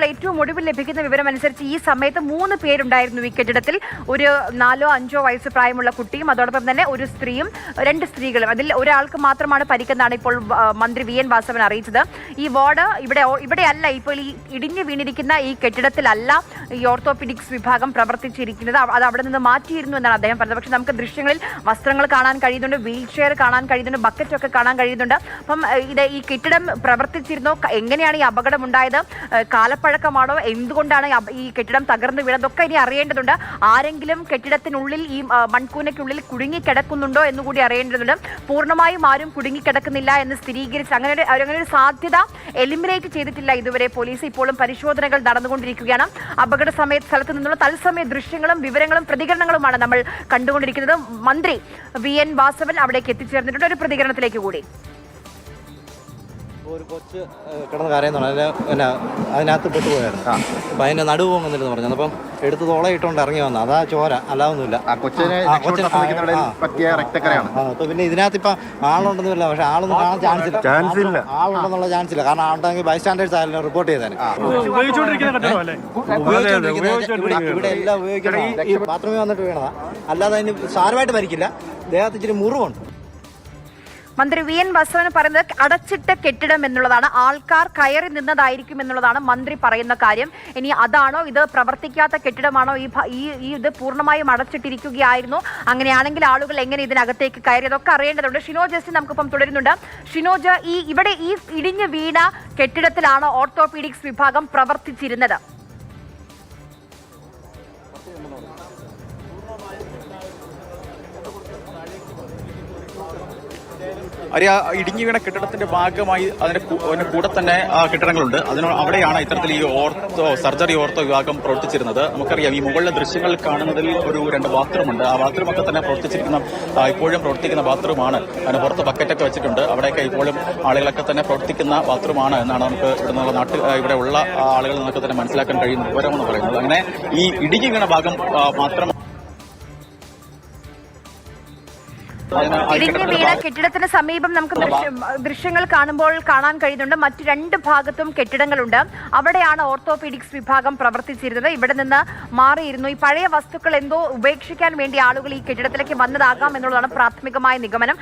ഏറ്റവും ഒടുവിൽ ലഭിക്കുന്ന വിവരമനുസരിച്ച് ഈ സമയത്ത് 3 പേരുണ്ടായിരുന്നു ഈ കെട്ടിടത്തിൽ. ഒരു 4-5 വയസ്സ് പ്രായമുള്ള കുട്ടിയും അതോടൊപ്പം തന്നെ ഒരു സ്ത്രീയും 2 സ്ത്രീകളും. അതിൽ ഒരാൾക്ക് മാത്രമാണ് പരിക്കെന്നാണ് ഇപ്പോൾ മന്ത്രി VN വാസവൻ അറിയിച്ചത്. ഈ വാർഡ് ഇവിടെയല്ല, ഇപ്പോൾ ഈ ഇടിഞ്ഞു വീണിരിക്കുന്ന ഈ കെട്ടിടത്തിലല്ല ഈ ഓർത്തോപീഡിക്സ് വിഭാഗം പ്രവർത്തിച്ചിരിക്കുന്നത്. അത് അവിടെ നിന്ന് മാറ്റിയിരുന്നു എന്നാണ് അദ്ദേഹം പറഞ്ഞത്. പക്ഷെ നമുക്ക് ദൃശ്യങ്ങളിൽ വസ്ത്രങ്ങൾ കാണാൻ കഴിയുന്നുണ്ട്, വീൽ ചെയർ കാണാൻ കഴിയുന്നുണ്ട്, ബക്കറ്റൊക്കെ കാണാൻ കഴിയുന്നുണ്ട്. അപ്പം ഈ കെട്ടിടം പ്രവർത്തിച്ചിരുന്നോ? എങ്ങനെയാണ് ഈ അപകടം ഉണ്ടായത്? കാലപ്പഴക്കമാണോ? എന്തുകൊണ്ടാണ് ഈ കെട്ടിടം തകർന്നു വീണതൊക്കെ ഇനി അറിയേണ്ടതുണ്ട്. ആരെങ്കിലും കെട്ടിടത്തിനുള്ളിൽ ഈ മൺകൂനയ്ക്കുള്ളിൽ കുടുങ്ങിക്കിടക്കുന്നുണ്ടോ എന്നുകൂടി അറിയേണ്ടതുണ്ട്. പൂർണ്ണമായും ആരും കുടുങ്ങിക്കിടക്കുന്നില്ല എന്ന് സ്ഥിരീകരിച്ച് അങ്ങനെ ഒരു സാധ്യത എലിമിനേറ്റ് ചെയ്തിട്ടില്ല ഇതുവരെ പോലീസ്. ഇപ്പോഴും പരിശോധനകൾ നടന്നുകൊണ്ടിരിക്കുകയാണ്. അപകട സ്ഥലത്ത് നിന്നുള്ള തത്സമയ ദൃശ്യങ്ങളും വിവരങ്ങളും പ്രതികരണങ്ങളുമാണ് നമ്മൾ കണ്ടുകൊണ്ടിരിക്കുന്നത്. മന്ത്രി VN വാസവൻ അവിടേക്ക് എത്തിച്ചേർന്നിട്ടുണ്ട്. ഒരു പ്രതികരണത്തിലേക്ക് കൂടി. ഒരു കൊച്ച് കിടന്ന് കരയുന്നുണ്ട്, അതിനകത്ത് പെട്ടുപോയായിരുന്നു. അപ്പം അതിൻ്റെ നടുവ് പോകുന്നില്ലെന്ന് പറഞ്ഞു. അപ്പം എടുത്ത് തോളയിട്ടുകൊണ്ട് ഇറങ്ങി വന്നു. അതാ ചോര, അല്ലാതൊന്നുമില്ല. അപ്പോൾ പിന്നെ ഇതിനകത്ത് ഇപ്പം ആളുണ്ടെന്നില്ല, പക്ഷെ ആളൊന്നും കാണാൻ ചാൻസ് ഇല്ല. ആളുണ്ടെന്നുള്ള ചാൻസ് ഇല്ല. കാരണം ആളുണ്ടെങ്കിൽ ബൈസ്റ്റാൻഡേഴ്സ് ആയാലും റിപ്പോർട്ട് ചെയ്തേനെ. ഇവിടെ എല്ലാം ഉപയോഗിക്കണം. ബാത്റൂമിൽ വന്നിട്ട് വീണതാ, അല്ലാതെ അതിന് സാരമായിട്ട് മരിക്കില്ല. ദേഹത്ത് ഇച്ചിരി മുറിവുണ്ട്. മന്ത്രി VN വാസവൻ പറയുന്നത് അടച്ചിട്ട കെട്ടിടം എന്നുള്ളതാണ്. ആൾക്കാർ കയറി നിന്നതായിരിക്കും എന്നുള്ളതാണ് മന്ത്രി പറയുന്ന കാര്യം. ഇനി അതാണോ, ഇത് പ്രവർത്തിക്കാത്ത കെട്ടിടമാണോ, ഇത് പൂർണ്ണമായും അടച്ചിട്ടിരിക്കുകയായിരുന്നു? അങ്ങനെയാണെങ്കിൽ ആളുകൾ എങ്ങനെ ഇതിനകത്തേക്ക് കയറിയതൊക്കെ അറിയേണ്ടതുണ്ട്. ഷിനോജ് ജസ്റ്റ് നമുക്കിപ്പം തുടരുന്നുണ്ട്. ഷിനോജ്, ഇവിടെ ഈ ഇടിഞ്ഞു വീണ കെട്ടിടത്തിലാണോ ഓർത്തോപീഡിക്സ് വിഭാഗം പ്രവർത്തിച്ചിരുന്നത്? ഇടിഞ്ഞു വീണ കെട്ടിടത്തിന്റെ ഭാഗമായി അതിന്റെ കൂടെ തന്നെ കെട്ടിടങ്ങളുണ്ട്. അവിടെയാണ് ഇത്തരത്തിൽ ഈ സർജറി ഓർത്തോ വിഭാഗം പ്രവർത്തിച്ചിരുന്നത്. നമുക്കറിയാം, ഈ മുകളിലെ ദൃശ്യങ്ങൾ കാണുന്നതിൽ ഒരു 2 ബാത്റൂമുണ്ട്. ആ ബാത്റൂമൊക്കെ തന്നെ ഇപ്പോഴും പ്രവർത്തിക്കുന്ന ബാത്റൂമാണ്. അതിന് പുറത്ത് ബക്കറ്റൊക്കെ വെച്ചിട്ടുണ്ട്. അവിടെയൊക്കെ ഇപ്പോഴും ആളുകളൊക്കെ തന്നെ പ്രവർത്തിക്കുന്ന ബാത്റൂമാണ് എന്നാണ് നമുക്ക് ഇവിടെ ഉള്ള ആളുകളിൽ നിന്നൊക്കെ തന്നെ മനസ്സിലാക്കാൻ കഴിയുന്ന വിവരമെന്ന് പറയുന്നത്. അങ്ങനെ ഈ ഇടിഞ്ഞു വീണ ഭാഗം മാത്രം ഇടിഞ്ഞു വീണ കെട്ടിടത്തിന് സമീപം നമുക്ക് ദൃശ്യങ്ങൾ കാണുമ്പോൾ കാണാൻ കഴിയുന്നുണ്ട്. മറ്റു 2 ഭാഗത്തും കെട്ടിടങ്ങളുണ്ട്. അവിടെയാണ് ഓർത്തോപീഡിക്സ് വിഭാഗം പ്രവർത്തിച്ചിരുന്നത്. ഇവിടെ നിന്ന് മാറിയിരുന്നു. ഈ പഴയ വസ്തുക്കൾ എന്തോ ഉപേക്ഷിക്കാൻ വേണ്ടി ആളുകൾ ഈ കെട്ടിടത്തിലേക്ക് വന്നതാകാം എന്നുള്ളതാണ് പ്രാഥമികമായ നിഗമനം.